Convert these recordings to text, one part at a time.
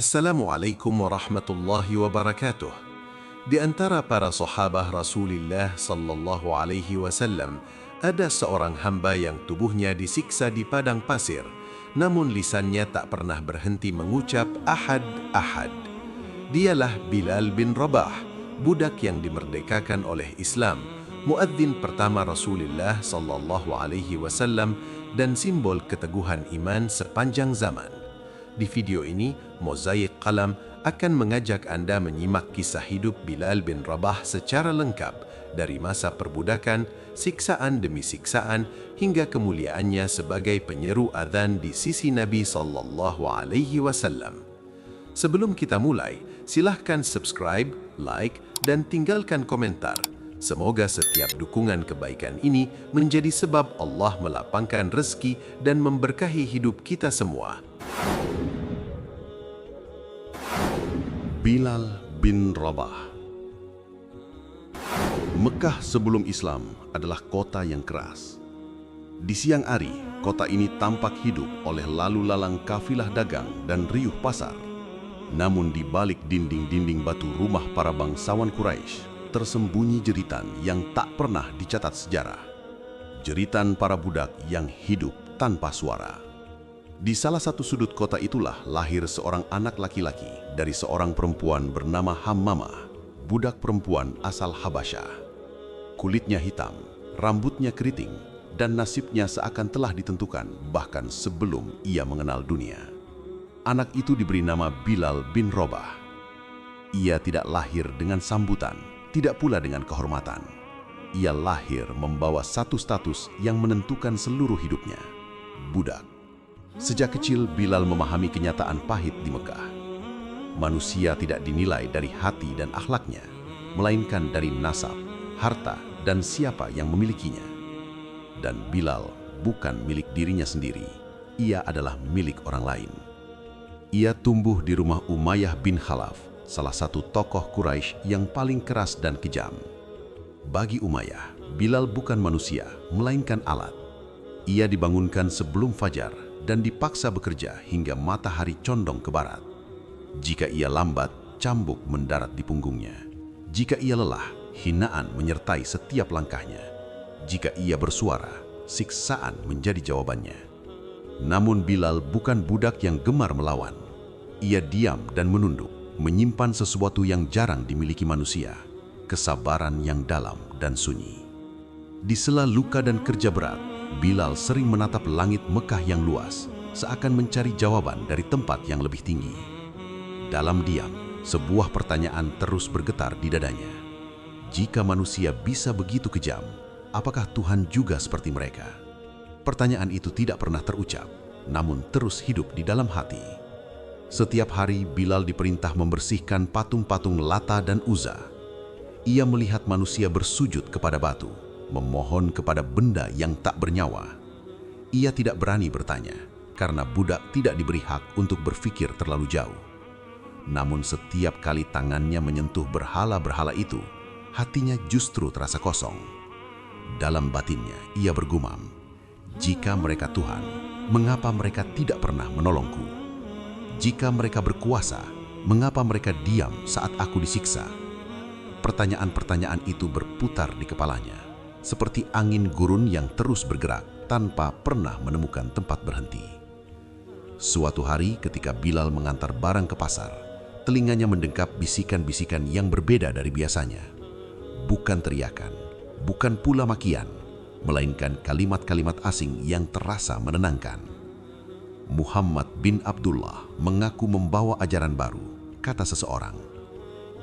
Assalamualaikum warahmatullahi wabarakatuh. Di antara para sahabat Rasulullah sallallahu alaihi wasallam ada seorang hamba yang tubuhnya disiksa di padang pasir, namun lisannya tak pernah berhenti mengucap Ahad, Ahad. Dialah Bilal bin Rabah, budak yang dimerdekakan oleh Islam, muadzin pertama Rasulullah sallallahu alaihi wasallam dan simbol keteguhan iman sepanjang zaman. Di video ini, Mozaik Qalam akan mengajak Anda menyimak kisah hidup Bilal bin Rabah secara lengkap dari masa perbudakan, siksaan demi siksaan, hingga kemuliaannya sebagai penyeru azan di sisi Nabi sallallahu alaihi wasallam. Sebelum kita mulai, silahkan subscribe, like, dan tinggalkan komentar. Semoga setiap dukungan kebaikan ini menjadi sebab Allah melapangkan rezeki dan memberkahi hidup kita semua. Bilal bin Rabah. Mekah sebelum Islam adalah kota yang keras. Di siang hari, kota ini tampak hidup oleh lalu lalang kafilah dagang dan riuh pasar. Namun di balik dinding-dinding batu rumah para bangsawan Quraisy, tersembunyi jeritan yang tak pernah dicatat sejarah. Jeritan para budak yang hidup tanpa suara. Di salah satu sudut kota itulah lahir seorang anak laki-laki dari seorang perempuan bernama Hammamah, budak perempuan asal Habasyah. Kulitnya hitam, rambutnya keriting, dan nasibnya seakan telah ditentukan bahkan sebelum ia mengenal dunia. Anak itu diberi nama Bilal bin Rabah. Ia tidak lahir dengan sambutan, tidak pula dengan kehormatan. Ia lahir membawa satu status yang menentukan seluruh hidupnya, budak. Sejak kecil, Bilal memahami kenyataan pahit di Mekah. Manusia tidak dinilai dari hati dan akhlaknya, melainkan dari nasab, harta, dan siapa yang memilikinya. Dan Bilal bukan milik dirinya sendiri, ia adalah milik orang lain. Ia tumbuh di rumah Umayyah bin Khalaf, salah satu tokoh Quraisy yang paling keras dan kejam. Bagi Umayyah, Bilal bukan manusia, melainkan alat. Ia dibangunkan sebelum fajar dan dipaksa bekerja hingga matahari condong ke barat. Jika ia lambat, cambuk mendarat di punggungnya. Jika ia lelah, hinaan menyertai setiap langkahnya. Jika ia bersuara, siksaan menjadi jawabannya. Namun Bilal bukan budak yang gemar melawan. Ia diam dan menunduk, menyimpan sesuatu yang jarang dimiliki manusia, kesabaran yang dalam dan sunyi. Di sela luka dan kerja berat, Bilal sering menatap langit Mekah yang luas, seakan mencari jawaban dari tempat yang lebih tinggi. Dalam diam, sebuah pertanyaan terus bergetar di dadanya. Jika manusia bisa begitu kejam, apakah Tuhan juga seperti mereka? Pertanyaan itu tidak pernah terucap, namun terus hidup di dalam hati. Setiap hari, Bilal diperintah membersihkan patung-patung Lata dan Uzza. Ia melihat manusia bersujud kepada batu, memohon kepada benda yang tak bernyawa. Ia tidak berani bertanya, karena budak tidak diberi hak untuk berpikir terlalu jauh. Namun setiap kali tangannya menyentuh berhala-berhala itu, hatinya justru terasa kosong. Dalam batinnya, ia bergumam, "Jika mereka Tuhan, mengapa mereka tidak pernah menolongku? Jika mereka berkuasa, mengapa mereka diam saat aku disiksa?" Pertanyaan-pertanyaan itu berputar di kepalanya, seperti angin gurun yang terus bergerak tanpa pernah menemukan tempat berhenti. Suatu hari ketika Bilal mengantar barang ke pasar, telinganya mendengkap bisikan-bisikan yang berbeda dari biasanya. Bukan teriakan, bukan pula makian, melainkan kalimat-kalimat asing yang terasa menenangkan. Muhammad bin Abdullah mengaku membawa ajaran baru, kata seseorang.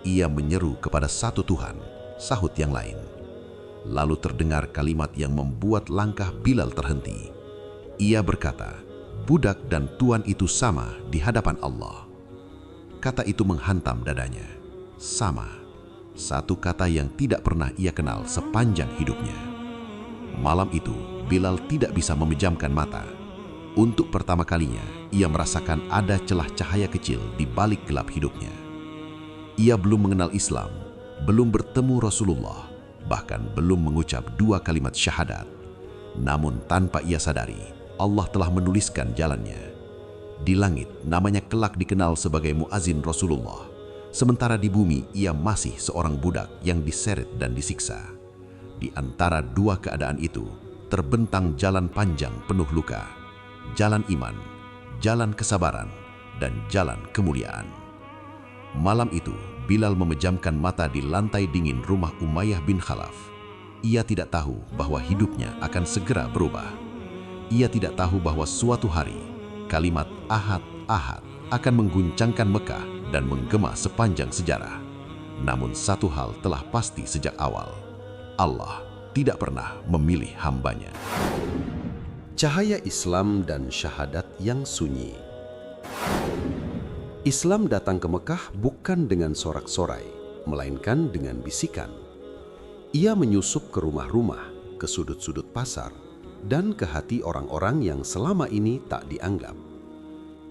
Ia menyeru kepada satu Tuhan, sahut yang lain. Lalu terdengar kalimat yang membuat langkah Bilal terhenti. Ia berkata, "Budak dan tuan itu sama di hadapan Allah." Kata itu menghantam dadanya. Sama, satu kata yang tidak pernah ia kenal sepanjang hidupnya. Malam itu, Bilal tidak bisa memejamkan mata. Untuk pertama kalinya, ia merasakan ada celah cahaya kecil di balik gelap hidupnya. Ia belum mengenal Islam, belum bertemu Rasulullah, bahkan belum mengucap dua kalimat syahadat. Namun tanpa ia sadari, Allah telah menuliskan jalannya. Di langit, namanya kelak dikenal sebagai muazin Rasulullah. Sementara di bumi, ia masih seorang budak yang diseret dan disiksa. Di antara dua keadaan itu, terbentang jalan panjang penuh luka. Jalan iman, jalan kesabaran, dan jalan kemuliaan. Malam itu, Bilal memejamkan mata di lantai dingin rumah Umayyah bin Khalaf. Ia tidak tahu bahwa hidupnya akan segera berubah. Ia tidak tahu bahwa suatu hari, kalimat Ahad, Ahad akan mengguncangkan Mekah dan menggema sepanjang sejarah. Namun satu hal telah pasti sejak awal. Allah tidak pernah memilih hambanya. Cahaya Islam dan syahadat yang sunyi. Islam datang ke Mekah bukan dengan sorak-sorai, melainkan dengan bisikan. Ia menyusup ke rumah-rumah, ke sudut-sudut pasar, dan ke hati orang-orang yang selama ini tak dianggap.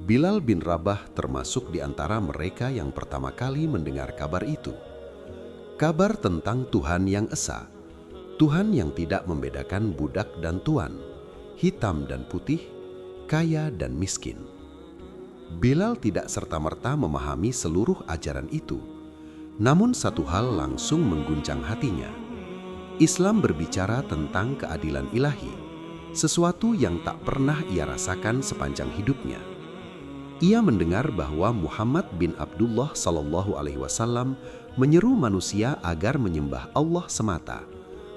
Bilal bin Rabah termasuk di antara mereka yang pertama kali mendengar kabar itu. Kabar tentang Tuhan yang esa, Tuhan yang tidak membedakan budak dan tuan, hitam dan putih, kaya dan miskin. Bilal tidak serta-merta memahami seluruh ajaran itu, namun satu hal langsung mengguncang hatinya. Islam berbicara tentang keadilan ilahi, sesuatu yang tak pernah ia rasakan sepanjang hidupnya. Ia mendengar bahwa Muhammad bin Abdullah SAW menyeru manusia agar menyembah Allah semata,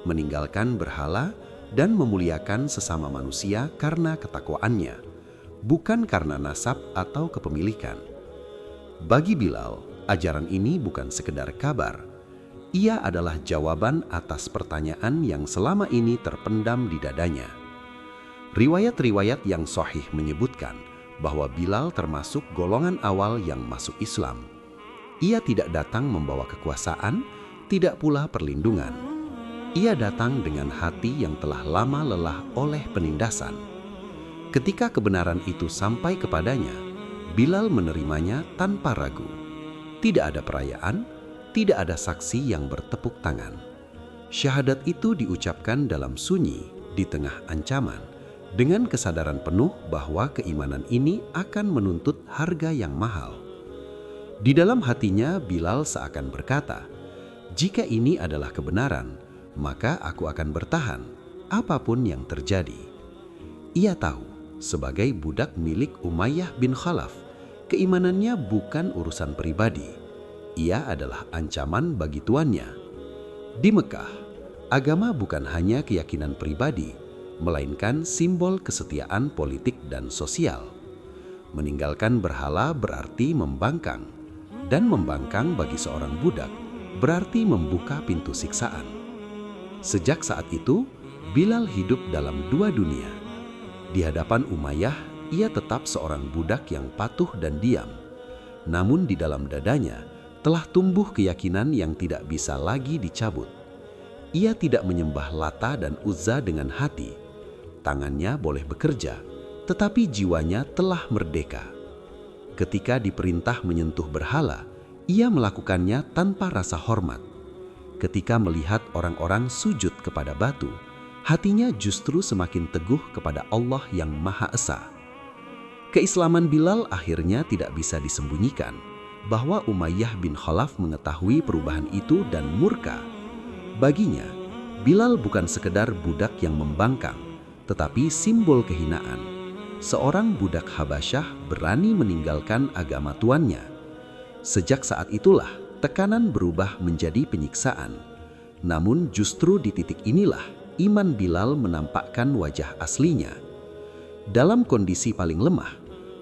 meninggalkan berhala, dan memuliakan sesama manusia karena ketakwaannya, bukan karena nasab atau kepemilikan. Bagi Bilal, ajaran ini bukan sekedar kabar. Ia adalah jawaban atas pertanyaan yang selama ini terpendam di dadanya. Riwayat-riwayat yang sahih menyebutkan bahwa Bilal termasuk golongan awal yang masuk Islam. Ia tidak datang membawa kekuasaan, tidak pula perlindungan. Ia datang dengan hati yang telah lama lelah oleh penindasan. Ketika kebenaran itu sampai kepadanya, Bilal menerimanya tanpa ragu. Tidak ada perayaan, tidak ada saksi yang bertepuk tangan. Syahadat itu diucapkan dalam sunyi, di tengah ancaman, dengan kesadaran penuh bahwa keimanan ini akan menuntut harga yang mahal. Di dalam hatinya, Bilal seakan berkata, "Jika ini adalah kebenaran, maka aku akan bertahan, apapun yang terjadi." Ia tahu, sebagai budak milik Umayyah bin Khalaf, keimanannya bukan urusan pribadi. Ia adalah ancaman bagi tuannya. Di Mekah, agama bukan hanya keyakinan pribadi, melainkan simbol kesetiaan politik dan sosial. Meninggalkan berhala berarti membangkang, dan membangkang bagi seorang budak berarti membuka pintu siksaan. Sejak saat itu, Bilal hidup dalam dua dunia. Di hadapan Umayyah, ia tetap seorang budak yang patuh dan diam. Namun di dalam dadanya telah tumbuh keyakinan yang tidak bisa lagi dicabut. Ia tidak menyembah Lata dan Uzza dengan hati. Tangannya boleh bekerja, tetapi jiwanya telah merdeka. Ketika diperintah menyentuh berhala, ia melakukannya tanpa rasa hormat. Ketika melihat orang-orang sujud kepada batu, hatinya justru semakin teguh kepada Allah yang Maha Esa. Keislaman Bilal akhirnya tidak bisa disembunyikan, bahwa Umayyah bin Khalaf mengetahui perubahan itu dan murka. Baginya, Bilal bukan sekedar budak yang membangkang, tetapi simbol kehinaan. Seorang budak Habasyah berani meninggalkan agama tuannya. Sejak saat itulah, tekanan berubah menjadi penyiksaan. Namun justru di titik inilah iman Bilal menampakkan wajah aslinya. Dalam kondisi paling lemah,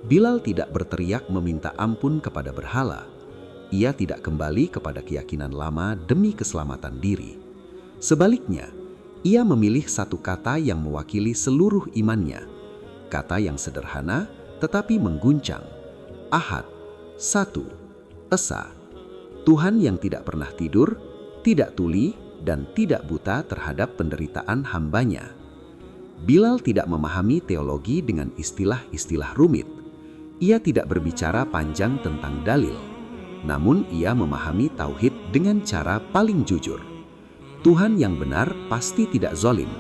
Bilal tidak berteriak meminta ampun kepada berhala. Ia tidak kembali kepada keyakinan lama demi keselamatan diri. Sebaliknya, ia memilih satu kata yang mewakili seluruh imannya. Kata yang sederhana tetapi mengguncang. Ahad, satu, esa. Tuhan yang tidak pernah tidur, tidak tuli, dan tidak buta terhadap penderitaan hambanya. Bilal tidak memahami teologi dengan istilah-istilah rumit. Ia tidak berbicara panjang tentang dalil. Namun ia memahami tauhid dengan cara paling jujur. Tuhan yang benar pasti tidak zalim.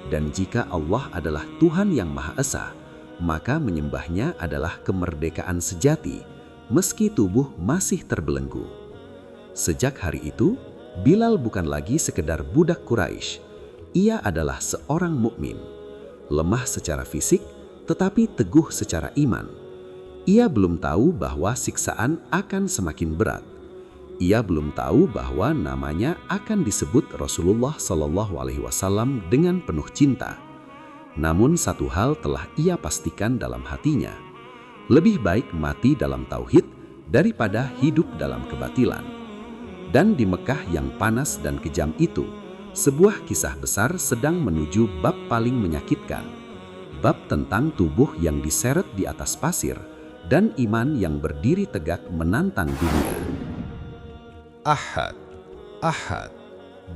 Dan jika Allah adalah Tuhan yang Maha Esa, maka menyembahnya adalah kemerdekaan sejati, meski tubuh masih terbelenggu. Sejak hari itu, Bilal bukan lagi sekedar budak Quraisy. Ia adalah seorang mukmin, lemah secara fisik, tetapi teguh secara iman. Ia belum tahu bahwa siksaan akan semakin berat. Ia belum tahu bahwa namanya akan disebut Rasulullah SAW dengan penuh cinta. Namun satu hal telah ia pastikan dalam hatinya. Lebih baik mati dalam tauhid daripada hidup dalam kebatilan. Dan di Mekah yang panas dan kejam itu, sebuah kisah besar sedang menuju bab paling menyakitkan. Bab tentang tubuh yang diseret di atas pasir dan iman yang berdiri tegak menantang dunia. Ahad, Ahad,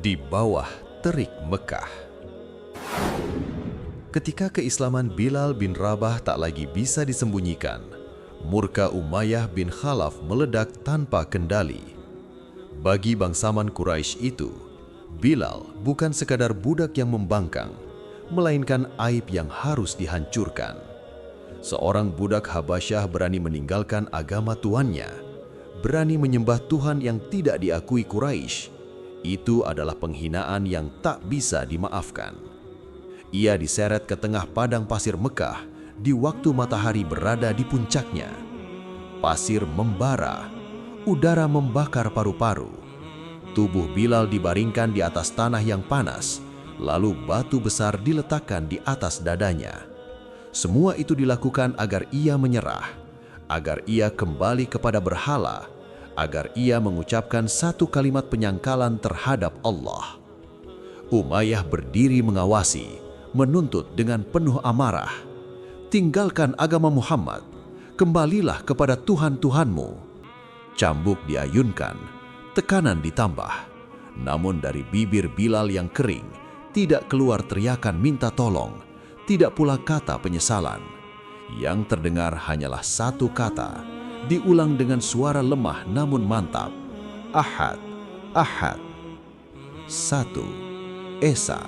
di bawah terik Mekah. Ketika keislaman Bilal bin Rabah tak lagi bisa disembunyikan, murka Umayyah bin Khalaf meledak tanpa kendali. Bagi bangsawan Quraisy itu, Bilal bukan sekadar budak yang membangkang, melainkan aib yang harus dihancurkan. Seorang budak Habasyah berani meninggalkan agama tuannya, berani menyembah Tuhan yang tidak diakui Quraisy. Itu adalah penghinaan yang tak bisa dimaafkan. Ia diseret ke tengah padang pasir Mekah di waktu matahari berada di puncaknya. Pasir membara, udara membakar paru-paru. Tubuh Bilal dibaringkan di atas tanah yang panas, lalu batu besar diletakkan di atas dadanya. Semua itu dilakukan agar ia menyerah, agar ia kembali kepada berhala, agar ia mengucapkan satu kalimat penyangkalan terhadap Allah. Umayyah berdiri mengawasi, menuntut dengan penuh amarah, "Tinggalkan agama Muhammad, kembalilah kepada Tuhan-Tuhanmu." Cambuk diayunkan, tekanan ditambah. Namun dari bibir Bilal yang kering, tidak keluar teriakan minta tolong, tidak pula kata penyesalan. Yang terdengar hanyalah satu kata, diulang dengan suara lemah namun mantap. Ahad, Ahad. Satu, Esa.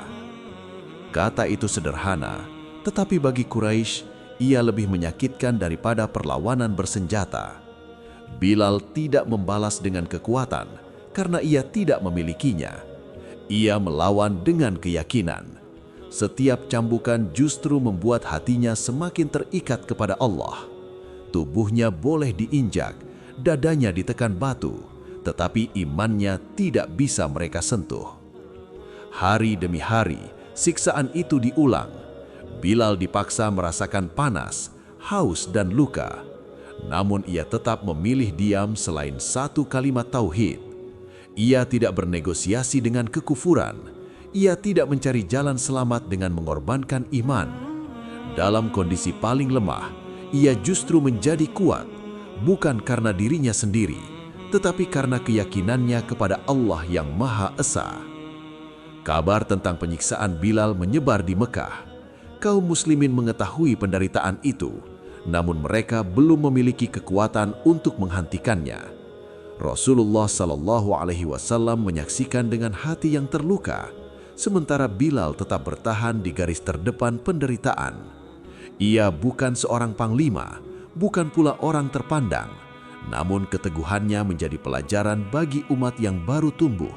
Kata itu sederhana, tetapi bagi Quraisy, ia lebih menyakitkan daripada perlawanan bersenjata. Bilal tidak membalas dengan kekuatan karena ia tidak memilikinya. Ia melawan dengan keyakinan. Setiap cambukan justru membuat hatinya semakin terikat kepada Allah. Tubuhnya boleh diinjak, dadanya ditekan batu, tetapi imannya tidak bisa mereka sentuh. Hari demi hari, siksaan itu diulang. Bilal dipaksa merasakan panas, haus, dan luka. Namun ia tetap memilih diam selain satu kalimat tauhid. Ia tidak bernegosiasi dengan kekufuran. Ia tidak mencari jalan selamat dengan mengorbankan iman. Dalam kondisi paling lemah, ia justru menjadi kuat, bukan karena dirinya sendiri, tetapi karena keyakinannya kepada Allah yang Maha Esa. Kabar tentang penyiksaan Bilal menyebar di Mekah. Kaum muslimin mengetahui penderitaan itu, namun mereka belum memiliki kekuatan untuk menghentikannya. Rasulullah SAW menyaksikan dengan hati yang terluka, sementara Bilal tetap bertahan di garis terdepan penderitaan. Ia bukan seorang panglima, bukan pula orang terpandang, namun keteguhannya menjadi pelajaran bagi umat yang baru tumbuh,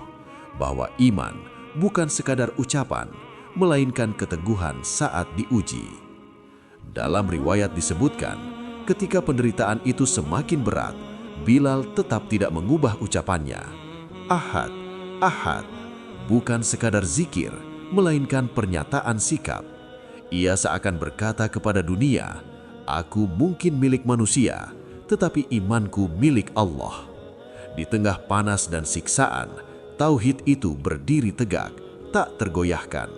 bahwa iman bukan sekadar ucapan, melainkan keteguhan saat diuji. Dalam riwayat disebutkan, ketika penderitaan itu semakin berat, Bilal tetap tidak mengubah ucapannya. Ahad, Ahad, bukan sekadar zikir, melainkan pernyataan sikap. Ia seakan berkata kepada dunia, "Aku mungkin milik manusia, tetapi imanku milik Allah." Di tengah panas dan siksaan, tauhid itu berdiri tegak, tak tergoyahkan.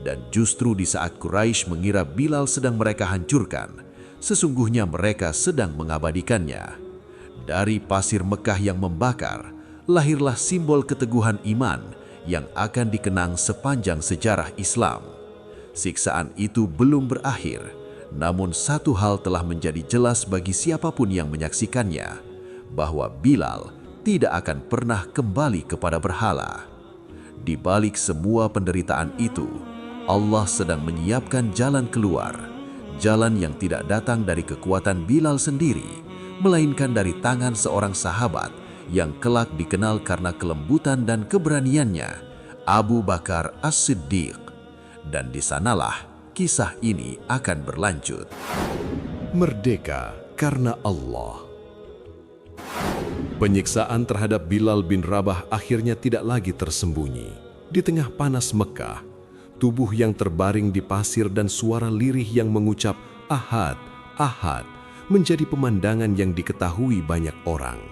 Dan justru di saat Quraisy mengira Bilal sedang mereka hancurkan, sesungguhnya mereka sedang mengabadikannya. Dari pasir Mekah yang membakar, lahirlah simbol keteguhan iman yang akan dikenang sepanjang sejarah Islam. Siksaan itu belum berakhir, namun satu hal telah menjadi jelas bagi siapapun yang menyaksikannya, bahwa Bilal tidak akan pernah kembali kepada berhala. Di balik semua penderitaan itu, Allah sedang menyiapkan jalan keluar, jalan yang tidak datang dari kekuatan Bilal sendiri, melainkan dari tangan seorang sahabat yang kelak dikenal karena kelembutan dan keberaniannya, Abu Bakar As-Siddiq. Dan di sanalah kisah ini akan berlanjut. Merdeka karena Allah. Penyiksaan terhadap Bilal bin Rabah akhirnya tidak lagi tersembunyi. Di tengah panas Mekah, tubuh yang terbaring di pasir dan suara lirih yang mengucap "Ahad, Ahad" menjadi pemandangan yang diketahui banyak orang.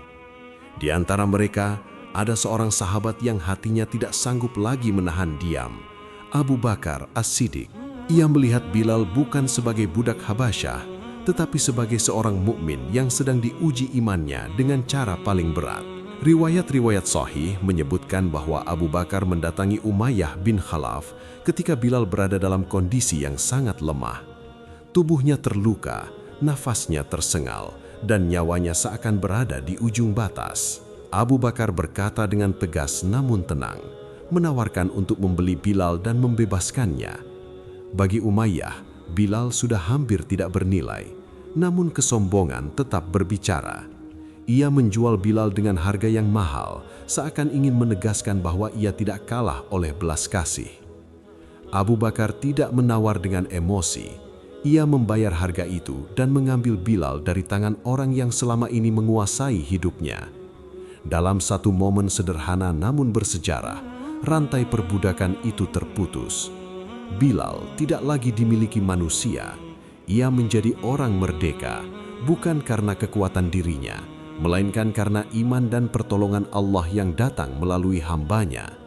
Di antara mereka, ada seorang sahabat yang hatinya tidak sanggup lagi menahan diam, Abu Bakar As-Siddiq. Ia melihat Bilal bukan sebagai budak Habasyah, tetapi sebagai seorang mukmin yang sedang diuji imannya dengan cara paling berat. Riwayat-riwayat sahih menyebutkan bahwa Abu Bakar mendatangi Umayyah bin Khalaf ketika Bilal berada dalam kondisi yang sangat lemah. Tubuhnya terluka, nafasnya tersengal, dan nyawanya seakan berada di ujung batas. Abu Bakar berkata dengan tegas namun tenang, menawarkan untuk membeli Bilal dan membebaskannya. Bagi Umayyah, Bilal sudah hampir tidak bernilai, namun kesombongan tetap berbicara. Ia menjual Bilal dengan harga yang mahal, seakan ingin menegaskan bahwa ia tidak kalah oleh belas kasih. Abu Bakar tidak menawar dengan emosi. Ia membayar harga itu dan mengambil Bilal dari tangan orang yang selama ini menguasai hidupnya. Dalam satu momen sederhana namun bersejarah, rantai perbudakan itu terputus. Bilal tidak lagi dimiliki manusia. Ia menjadi orang merdeka, bukan karena kekuatan dirinya, melainkan karena iman dan pertolongan Allah yang datang melalui hambanya.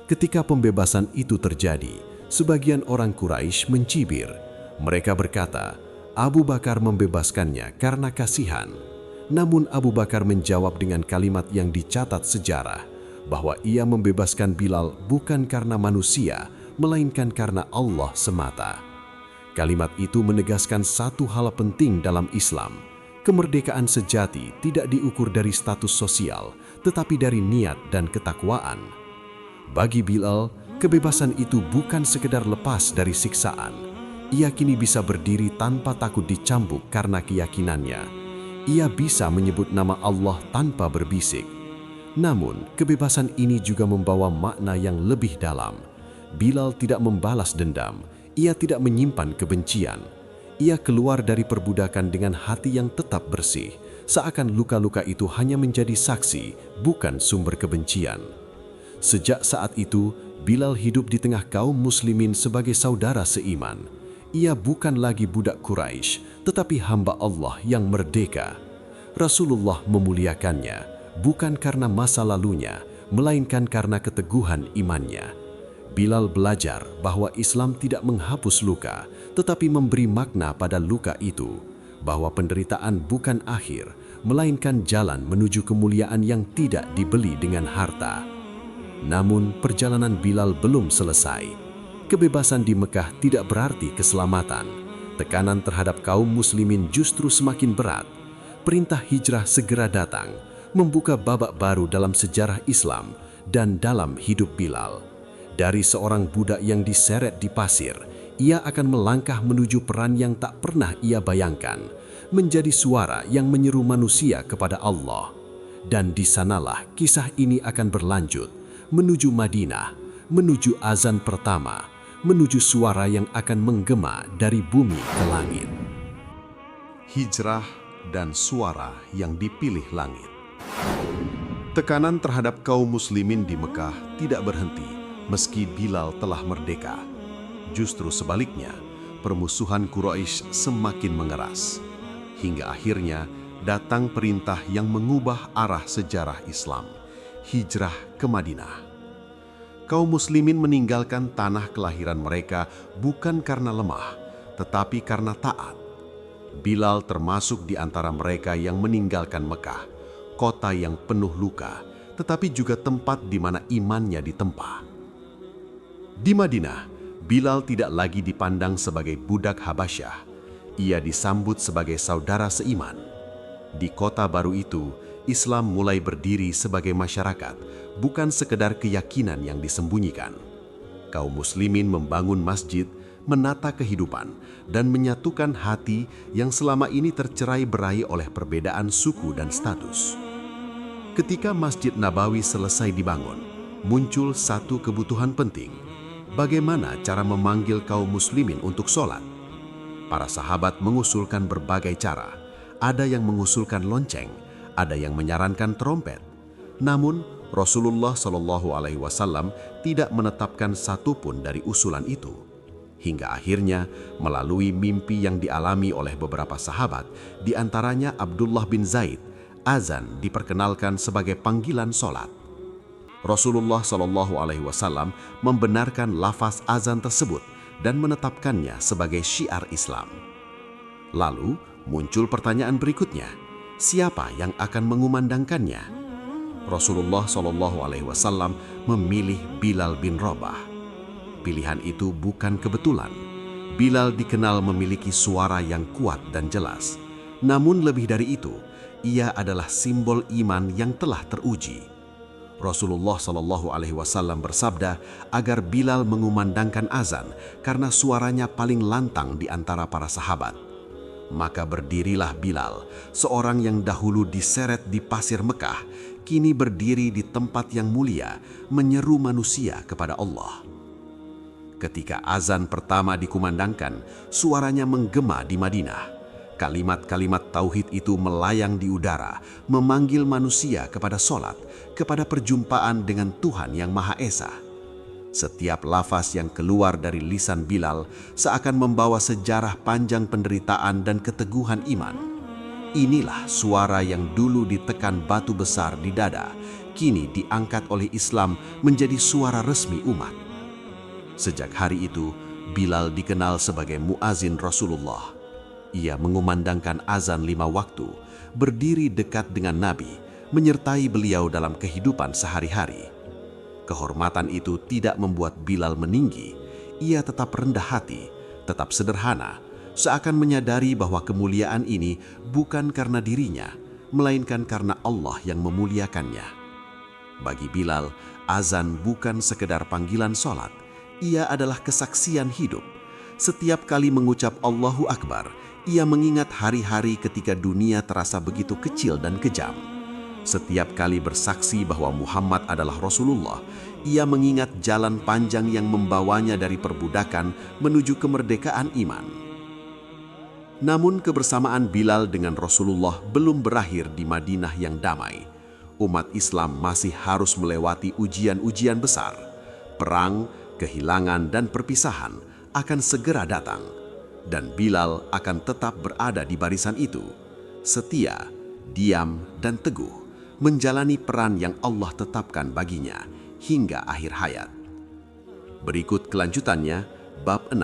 Ketika pembebasan itu terjadi, sebagian orang Quraisy mencibir. Mereka berkata, Abu Bakar membebaskannya karena kasihan. Namun Abu Bakar menjawab dengan kalimat yang dicatat sejarah, bahwa ia membebaskan Bilal bukan karena manusia, melainkan karena Allah semata. Kalimat itu menegaskan satu hal penting dalam Islam. Kemerdekaan sejati tidak diukur dari status sosial, tetapi dari niat dan ketakwaan. Bagi Bilal, kebebasan itu bukan sekedar lepas dari siksaan. Ia kini bisa berdiri tanpa takut dicambuk karena keyakinannya. Ia bisa menyebut nama Allah tanpa berbisik. Namun, kebebasan ini juga membawa makna yang lebih dalam. Bilal tidak membalas dendam. Ia tidak menyimpan kebencian. Ia keluar dari perbudakan dengan hati yang tetap bersih, seakan luka-luka itu hanya menjadi saksi, bukan sumber kebencian. Sejak saat itu, Bilal hidup di tengah kaum muslimin sebagai saudara seiman. Ia bukan lagi budak Quraisy, tetapi hamba Allah yang merdeka. Rasulullah memuliakannya, bukan karena masa lalunya, melainkan karena keteguhan imannya. Bilal belajar bahwa Islam tidak menghapus luka, tetapi memberi makna pada luka itu, bahwa penderitaan bukan akhir, melainkan jalan menuju kemuliaan yang tidak dibeli dengan harta. Namun, perjalanan Bilal belum selesai. Kebebasan di Mekah tidak berarti keselamatan. Tekanan terhadap kaum muslimin justru semakin berat. Perintah hijrah segera datang, membuka babak baru dalam sejarah Islam dan dalam hidup Bilal. Dari seorang budak yang diseret di pasir, ia akan melangkah menuju peran yang tak pernah ia bayangkan, menjadi suara yang menyeru manusia kepada Allah. Dan di sanalah kisah ini akan berlanjut, menuju Madinah, menuju azan pertama, menuju suara yang akan menggema dari bumi ke langit. Hijrah dan suara yang dipilih langit. Tekanan terhadap kaum muslimin di Mekah tidak berhenti meski Bilal telah merdeka. Justru sebaliknya, permusuhan Quraisy semakin mengeras. Hingga akhirnya datang perintah yang mengubah arah sejarah Islam, hijrah ke Madinah. Kaum muslimin meninggalkan tanah kelahiran mereka bukan karena lemah, tetapi karena taat. Bilal termasuk di antara mereka yang meninggalkan Mekah, kota yang penuh luka, tetapi juga tempat di mana imannya ditempa. Di Madinah, Bilal tidak lagi dipandang sebagai budak Habasyah. Ia disambut sebagai saudara seiman. Di kota baru itu, Islam mulai berdiri sebagai masyarakat, bukan sekedar keyakinan yang disembunyikan. Kaum muslimin membangun masjid, menata kehidupan, dan menyatukan hati yang selama ini tercerai-berai oleh perbedaan suku dan status. Ketika Masjid Nabawi selesai dibangun, muncul satu kebutuhan penting. Bagaimana cara memanggil kaum muslimin untuk sholat? Para sahabat mengusulkan berbagai cara. Ada yang mengusulkan lonceng, ada yang menyarankan trompet. Namun, Rasulullah Shallallahu Alaihi Wasallam tidak menetapkan satupun dari usulan itu. Hingga akhirnya, melalui mimpi yang dialami oleh beberapa sahabat, di antaranya Abdullah bin Zaid, azan diperkenalkan sebagai panggilan sholat. Rasulullah Shallallahu Alaihi Wasallam membenarkan lafaz azan tersebut dan menetapkannya sebagai syiar Islam. Lalu muncul pertanyaan berikutnya, siapa yang akan mengumandangkannya? Rasulullah Shallallahu Alaihi Wasallam memilih Bilal bin Rabah. Pilihan itu bukan kebetulan. Bilal dikenal memiliki suara yang kuat dan jelas. Namun lebih dari itu, ia adalah simbol iman yang telah teruji. Rasulullah Shallallahu Alaihi Wasallam bersabda agar Bilal mengumandangkan azan karena suaranya paling lantang di antara para sahabat. Maka berdirilah Bilal, seorang yang dahulu diseret di pasir Mekah, kini berdiri di tempat yang mulia, menyeru manusia kepada Allah. Ketika azan pertama dikumandangkan, suaranya menggema di Madinah. Kalimat-kalimat tauhid itu melayang di udara, memanggil manusia kepada sholat, kepada perjumpaan dengan Tuhan yang Maha Esa. Setiap lafaz yang keluar dari lisan Bilal seakan membawa sejarah panjang penderitaan dan keteguhan iman. Inilah suara yang dulu ditekan batu besar di dada, kini diangkat oleh Islam menjadi suara resmi umat. Sejak hari itu, Bilal dikenal sebagai muazin Rasulullah. Ia mengumandangkan azan 5 waktu, berdiri dekat dengan Nabi, menyertai beliau dalam kehidupan sehari-hari. Kehormatan itu tidak membuat Bilal meninggi. Ia tetap rendah hati, tetap sederhana, seakan menyadari bahwa kemuliaan ini bukan karena dirinya, melainkan karena Allah yang memuliakannya. Bagi Bilal, azan bukan sekedar panggilan sholat, ia adalah kesaksian hidup. Setiap kali mengucap Allahu Akbar, ia mengingat hari-hari ketika dunia terasa begitu kecil dan kejam. Setiap kali bersaksi bahwa Muhammad adalah Rasulullah, ia mengingat jalan panjang yang membawanya dari perbudakan menuju kemerdekaan iman. Namun kebersamaan Bilal dengan Rasulullah belum berakhir di Madinah yang damai. Umat Islam masih harus melewati ujian-ujian besar. Perang, kehilangan, dan perpisahan akan segera datang. Dan Bilal akan tetap berada di barisan itu, setia, diam, dan teguh, menjalani peran yang Allah tetapkan baginya hingga akhir hayat. Berikut kelanjutannya, bab 6,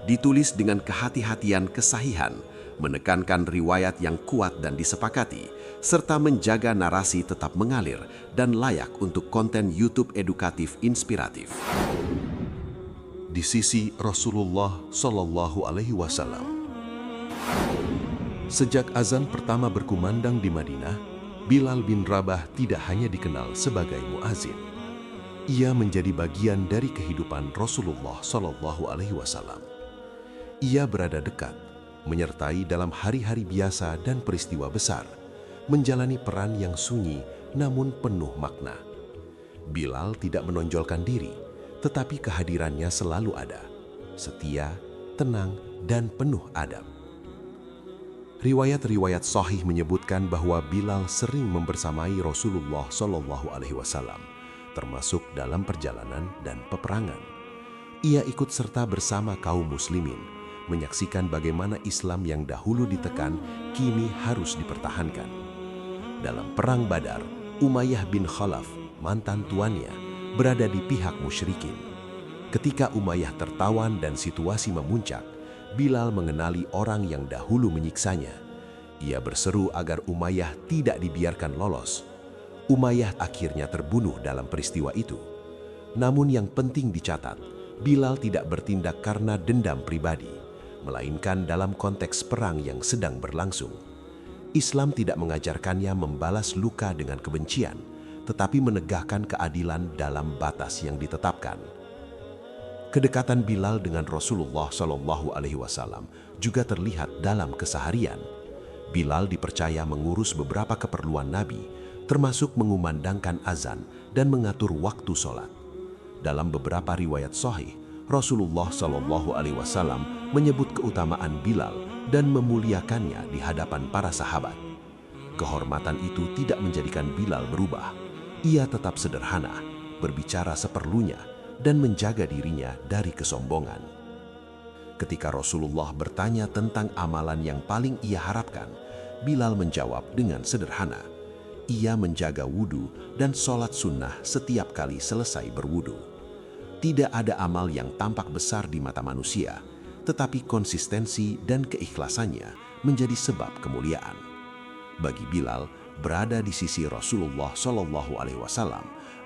ditulis dengan kehati-hatian kesahihan, menekankan riwayat yang kuat dan disepakati, serta menjaga narasi tetap mengalir dan layak untuk konten YouTube edukatif inspiratif. Di sisi Rasulullah Shallallahu Alaihi Wasallam. Sejak azan pertama berkumandang di Madinah, Bilal bin Rabah tidak hanya dikenal sebagai muazin. Ia menjadi bagian dari kehidupan Rasulullah Shallallahu Alaihi Wasallam. Ia berada dekat, menyertai dalam hari-hari biasa dan peristiwa besar, menjalani peran yang sunyi namun penuh makna. Bilal tidak menonjolkan diri, tetapi kehadirannya selalu ada, setia, tenang, dan penuh adab. Riwayat-riwayat sahih menyebutkan bahwa Bilal sering membersamai Rasulullah Shallallahu Alaihi Wasallam, termasuk dalam perjalanan dan peperangan. Ia ikut serta bersama kaum muslimin, menyaksikan bagaimana Islam yang dahulu ditekan kini harus dipertahankan. Dalam perang Badar, Umayyah bin Khalaf, mantan tuannya, berada di pihak musyrikin. Ketika Umayyah tertawan dan situasi memuncak, Bilal mengenali orang yang dahulu menyiksanya. Ia berseru agar Umayyah tidak dibiarkan lolos. Umayyah akhirnya terbunuh dalam peristiwa itu. Namun yang penting dicatat, Bilal tidak bertindak karena dendam pribadi, melainkan dalam konteks perang yang sedang berlangsung. Islam tidak mengajarkannya membalas luka dengan kebencian, tetapi menegakkan keadilan dalam batas yang ditetapkan. Kedekatan Bilal dengan Rasulullah Shallallahu Alaihi Wasallam juga terlihat dalam keseharian. Bilal dipercaya mengurus beberapa keperluan Nabi, termasuk mengumandangkan azan dan mengatur waktu sholat. Dalam beberapa riwayat sahih, Rasulullah Shallallahu Alaihi Wasallam menyebut keutamaan Bilal dan memuliakannya di hadapan para sahabat. Kehormatan itu tidak menjadikan Bilal berubah. Ia tetap sederhana, berbicara seperlunya, dan menjaga dirinya dari kesombongan. Ketika Rasulullah bertanya tentang amalan yang paling ia harapkan, Bilal menjawab dengan sederhana. Ia menjaga wudhu dan sholat sunnah setiap kali selesai berwudhu. Tidak ada amal yang tampak besar di mata manusia, tetapi konsistensi dan keikhlasannya menjadi sebab kemuliaan. Bagi Bilal, berada di sisi Rasulullah Shallallahu Alaihi Wasallam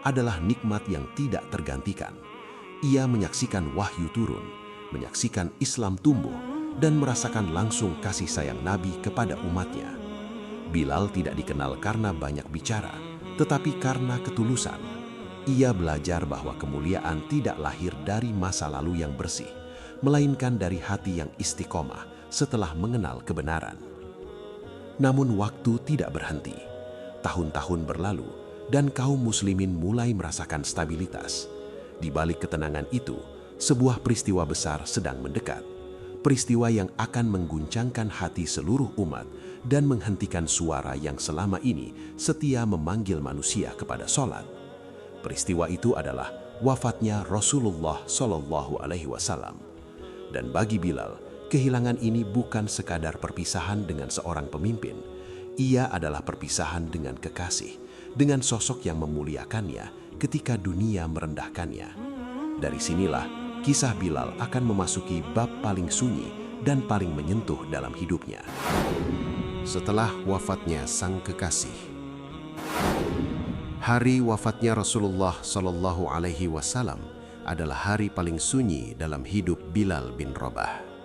adalah nikmat yang tidak tergantikan. Ia menyaksikan wahyu turun, menyaksikan Islam tumbuh, dan merasakan langsung kasih sayang Nabi kepada umatnya. Bilal tidak dikenal karena banyak bicara, tetapi karena ketulusan. Ia belajar bahwa kemuliaan tidak lahir dari masa lalu yang bersih, melainkan dari hati yang istiqomah setelah mengenal kebenaran. Namun waktu tidak berhenti. Tahun-tahun berlalu, dan kaum muslimin mulai merasakan stabilitas. Di balik ketenangan itu, sebuah peristiwa besar sedang mendekat. Peristiwa yang akan mengguncangkan hati seluruh umat dan menghentikan suara yang selama ini setia memanggil manusia kepada sholat. Peristiwa itu adalah wafatnya Rasulullah Shallallahu Alaihi Wasallam. Dan bagi Bilal, kehilangan ini bukan sekadar perpisahan dengan seorang pemimpin. Ia adalah perpisahan dengan kekasih, dengan sosok yang memuliakannya ketika dunia merendahkannya. Dari sinilah kisah Bilal akan memasuki bab paling sunyi dan paling menyentuh dalam hidupnya. Setelah wafatnya sang kekasih. Hari wafatnya Rasulullah Shallallahu Alaihi Wasallam adalah hari paling sunyi dalam hidup Bilal bin Rabah.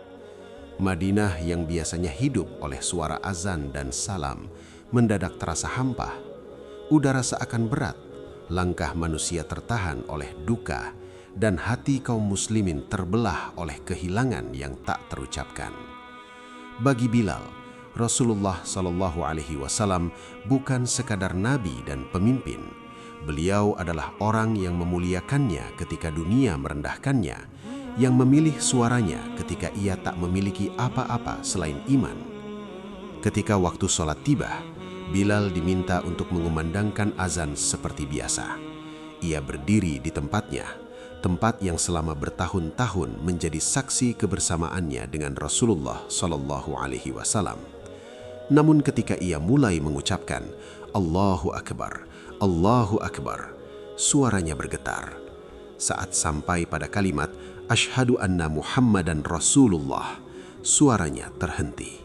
Madinah yang biasanya hidup oleh suara azan dan salam mendadak terasa hampa. Udara seakan berat, langkah manusia tertahan oleh duka, dan hati kaum muslimin terbelah oleh kehilangan yang tak terucapkan. Bagi Bilal, Rasulullah Shallallahu Alaihi Wasallam bukan sekadar nabi dan pemimpin. Beliau adalah orang yang memuliakannya ketika dunia merendahkannya, yang memilih suaranya ketika ia tak memiliki apa-apa selain iman. Ketika waktu sholat tiba, Bilal diminta untuk mengumandangkan azan seperti biasa. Ia berdiri di tempatnya, tempat yang selama bertahun-tahun menjadi saksi kebersamaannya dengan Rasulullah Shallallahu Alaihi Wasallam. Namun ketika ia mulai mengucapkan Allahu Akbar, Allahu Akbar, suaranya bergetar. Saat sampai pada kalimat Asyhadu anna Muhammadan Rasulullah, suaranya terhenti.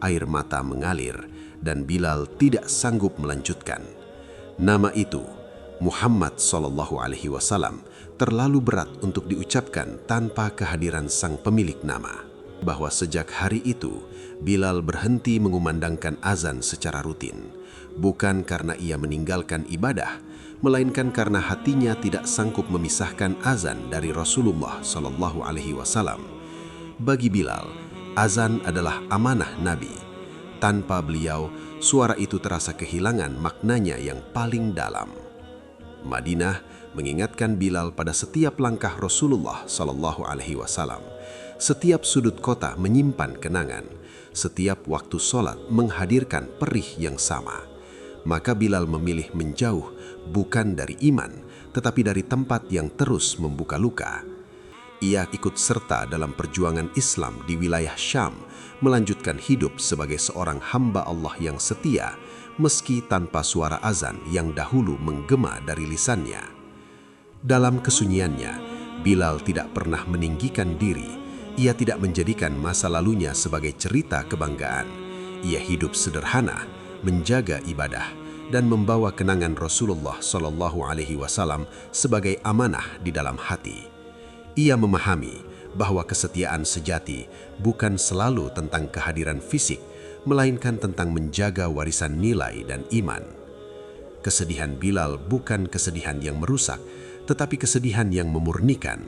Air mata mengalir dan Bilal tidak sanggup melanjutkan. Nama itu, Muhammad Sallallahu Alaihi Wasallam, terlalu berat untuk diucapkan tanpa kehadiran sang pemilik nama. Bahwa sejak hari itu, Bilal berhenti mengumandangkan azan secara rutin, bukan karena ia meninggalkan ibadah, melainkan karena hatinya tidak sanggup memisahkan azan dari Rasulullah Sallallahu Alaihi Wasallam. Bagi Bilal, azan adalah amanah Nabi. Tanpa beliau, suara itu terasa kehilangan maknanya yang paling dalam. Madinah mengingatkan Bilal pada setiap langkah Rasulullah Sallallahu Alaihi Wasallam. Setiap sudut kota menyimpan kenangan. Setiap waktu sholat menghadirkan perih yang sama. Maka Bilal memilih menjauh bukan dari iman, tetapi dari tempat yang terus membuka luka. Ia ikut serta dalam perjuangan Islam di wilayah Syam, melanjutkan hidup sebagai seorang hamba Allah yang setia, meski tanpa suara azan yang dahulu menggema dari lisannya. Dalam kesunyiannya, Bilal tidak pernah meninggikan diri. Ia tidak menjadikan masa lalunya sebagai cerita kebanggaan. Ia hidup sederhana, menjaga ibadah, dan membawa kenangan Rasulullah Sallallahu Alaihi Wasallam sebagai amanah di dalam hati. Ia memahami bahwa kesetiaan sejati bukan selalu tentang kehadiran fisik, melainkan tentang menjaga warisan nilai dan iman. Kesedihan Bilal bukan kesedihan yang merusak, tetapi kesedihan yang memurnikan.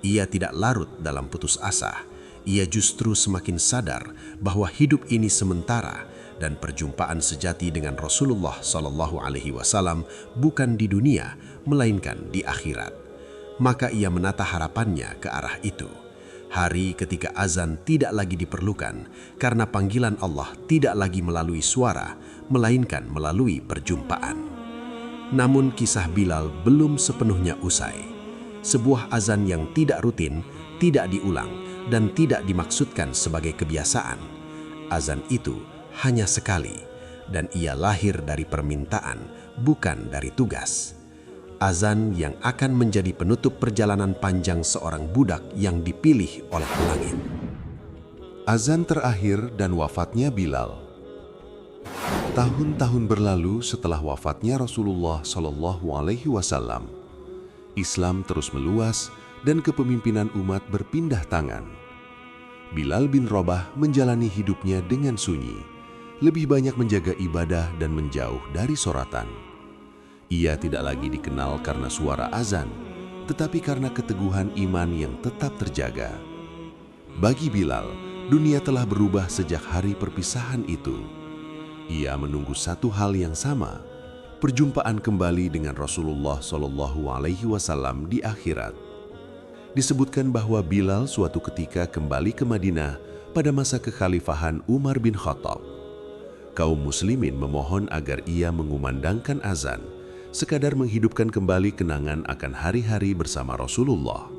Ia tidak larut dalam putus asa. Ia justru semakin sadar bahwa hidup ini sementara dan perjumpaan sejati dengan Rasulullah SAW bukan di dunia, melainkan di akhirat. Maka ia menata harapannya ke arah itu. Hari ketika azan tidak lagi diperlukan karena panggilan Allah tidak lagi melalui suara, melainkan melalui perjumpaan. Namun kisah Bilal belum sepenuhnya usai. Sebuah azan yang tidak rutin, tidak diulang, dan tidak dimaksudkan sebagai kebiasaan. Azan itu hanya sekali, dan ia lahir dari permintaan, bukan dari tugas. Azan yang akan menjadi penutup perjalanan panjang seorang budak yang dipilih oleh langit. Azan terakhir dan wafatnya Bilal. Tahun-tahun berlalu setelah wafatnya Rasulullah SAW, Islam terus meluas dan kepemimpinan umat berpindah tangan. Bilal bin Rabah menjalani hidupnya dengan sunyi, lebih banyak menjaga ibadah dan menjauh dari soratan. Ia tidak lagi dikenal karena suara azan, tetapi karena keteguhan iman yang tetap terjaga. Bagi Bilal, dunia telah berubah sejak hari perpisahan itu. Ia menunggu satu hal yang sama, perjumpaan kembali dengan Rasulullah SAW di akhirat. Disebutkan bahwa Bilal suatu ketika kembali ke Madinah pada masa kekhalifahan Umar bin Khattab. Kaum muslimin memohon agar ia mengumandangkan azan, sekadar menghidupkan kembali kenangan akan hari-hari bersama Rasulullah.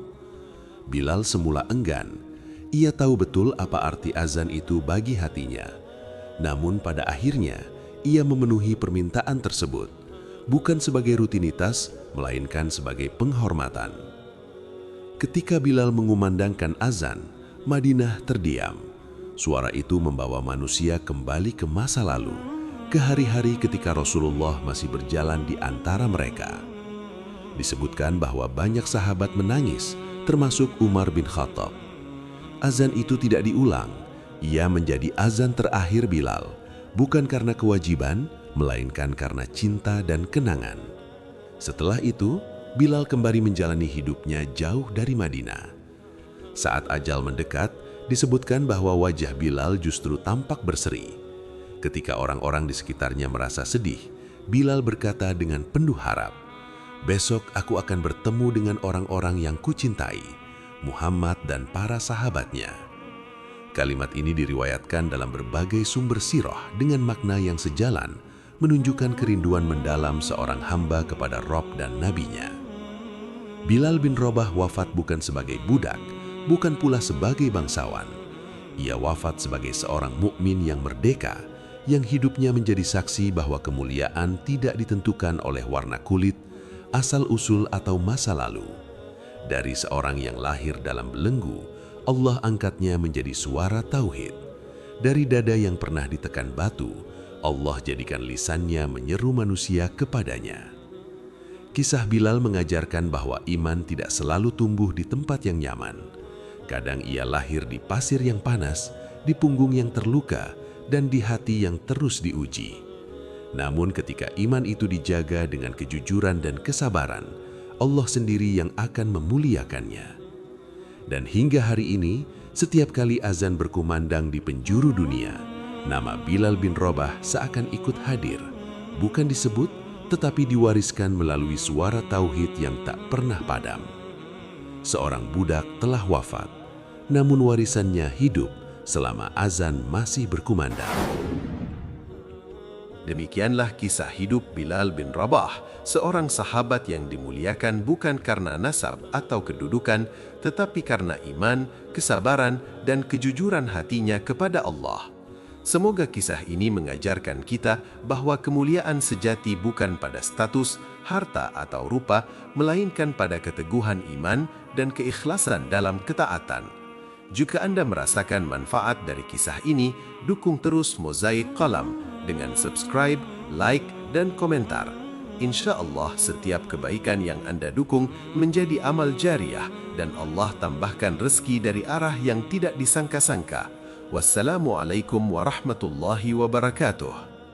Bilal semula enggan. Ia tahu betul apa arti azan itu bagi hatinya. Namun pada akhirnya, ia memenuhi permintaan tersebut, bukan sebagai rutinitas, melainkan sebagai penghormatan. Ketika Bilal mengumandangkan azan, Madinah terdiam. Suara itu membawa manusia kembali ke masa lalu, ke hari-hari ketika Rasulullah masih berjalan di antara mereka. Disebutkan bahwa banyak sahabat menangis, termasuk Umar bin Khattab. Azan itu tidak diulang, ia menjadi azan terakhir Bilal, bukan karena kewajiban, melainkan karena cinta dan kenangan. Setelah itu, Bilal kembali menjalani hidupnya jauh dari Madinah. Saat ajal mendekat, disebutkan bahwa wajah Bilal justru tampak berseri. Ketika orang-orang di sekitarnya merasa sedih, Bilal berkata dengan penuh harap, "Besok aku akan bertemu dengan orang-orang yang kucintai, Muhammad dan para sahabatnya." Kalimat ini diriwayatkan dalam berbagai sumber sirah dengan makna yang sejalan, menunjukkan kerinduan mendalam seorang hamba kepada Rabb dan Nabi-Nya. Bilal bin Rabah wafat bukan sebagai budak, bukan pula sebagai bangsawan. Ia wafat sebagai seorang mukmin yang merdeka, yang hidupnya menjadi saksi bahwa kemuliaan tidak ditentukan oleh warna kulit, asal-usul atau masa lalu. Dari seorang yang lahir dalam belenggu, Allah angkatnya menjadi suara tauhid. Dari dada yang pernah ditekan batu, Allah jadikan lisannya menyeru manusia kepadanya. Kisah Bilal mengajarkan bahwa iman tidak selalu tumbuh di tempat yang nyaman. Kadang ia lahir di pasir yang panas, di punggung yang terluka, dan di hati yang terus diuji. Namun ketika iman itu dijaga dengan kejujuran dan kesabaran, Allah sendiri yang akan memuliakannya. Dan hingga hari ini, setiap kali azan berkumandang di penjuru dunia, nama Bilal bin Rabah seakan ikut hadir, bukan disebut, tetapi diwariskan melalui suara tauhid yang tak pernah padam. Seorang budak telah wafat, namun warisannya hidup selama azan masih berkumandang. Demikianlah kisah hidup Bilal bin Rabah, seorang sahabat yang dimuliakan bukan karena nasab atau kedudukan, tetapi karena iman, kesabaran, dan kejujuran hatinya kepada Allah. Semoga kisah ini mengajarkan kita bahwa kemuliaan sejati bukan pada status, harta, atau rupa, melainkan pada keteguhan iman dan keikhlasan dalam ketaatan. Jika Anda merasakan manfaat dari kisah ini, dukung terus Mozaik Qalam dengan subscribe, like, dan komentar. Insya Allah setiap kebaikan yang Anda dukung menjadi amal jariah dan Allah tambahkan rezeki dari arah yang tidak disangka-sangka. Wassalamualaikum warahmatullahi wabarakatuh.